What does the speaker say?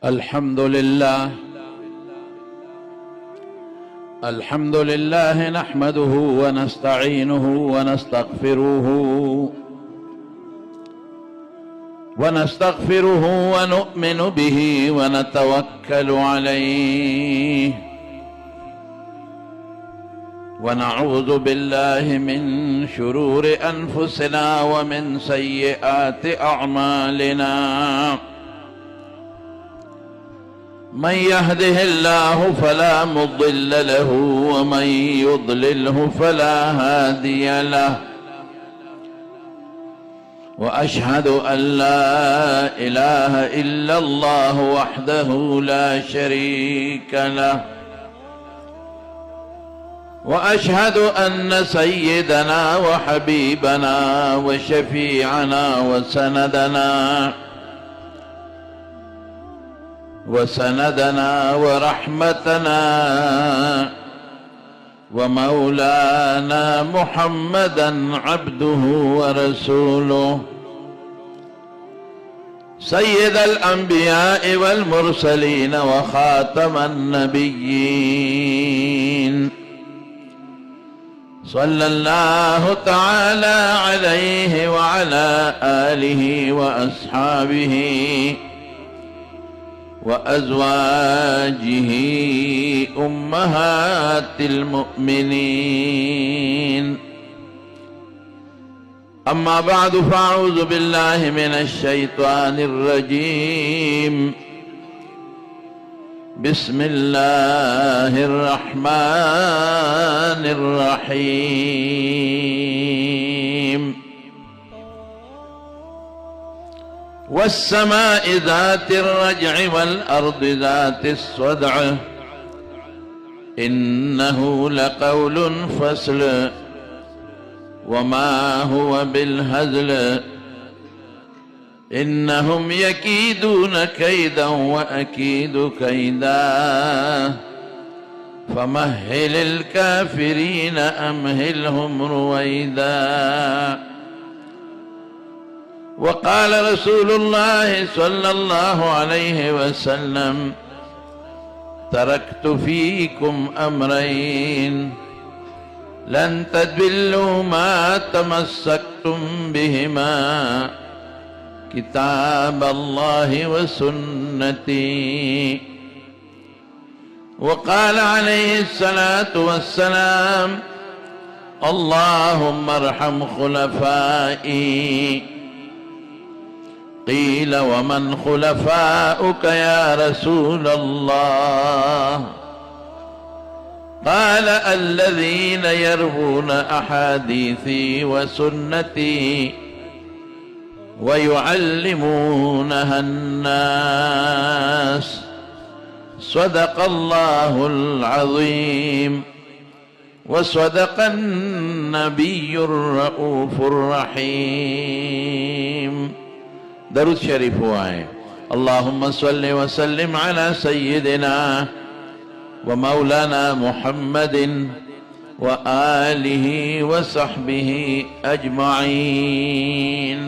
الحمد لله نحمده ونستعينه ونستغفره ونؤمن به ونتوكل عليه ونعوذ بالله من شرور أنفسنا ومن سيئات أعمالنا. من يهده الله فلا مضل له ومن يضلله فلا هادي له، وأشهد أن لا إله إلا الله وحده لا شريك له، وأشهد أن سيدنا وحبيبنا وشفيعنا وسندنا ورحمتنا ومولانا محمدا عبده ورسوله، سيد الأنبياء والمرسلين وخاتم النبيين، صلى الله تعالى عليه وعلى آله وأصحابه وأزواجه أمهات المؤمنين. أما بعد، فأعوذ بالله من الشيطان الرجيم. بسم الله الرحمن الرحيم. والسماء ذات الرجع والأرض ذات الصدع إنه لقول فصل وما هو بالهزل إنهم يكيدون كيدا وأكيد كيدا فمهل الكافرين أمهلهم رويدا. وقال رسول الله صلى الله عليه وسلم: تركت فيكم أمرين لن تضلوا ما تمسكتم بهما، كتاب الله وسنتي. وقال عليه الصلاة والسلام: اللهم ارحم خلفائي. قيل: ومن خلفاؤك يا رسول الله؟ قال: الذين يروون أحاديثي وسنتي ويعلمونها الناس. صدق الله العظيم وصدق النبي الرؤوف الرحيم. درود شریف آئے. اللهم صل وسلم على سيدنا ومولانا محمد وآله وصحبه أجمعين.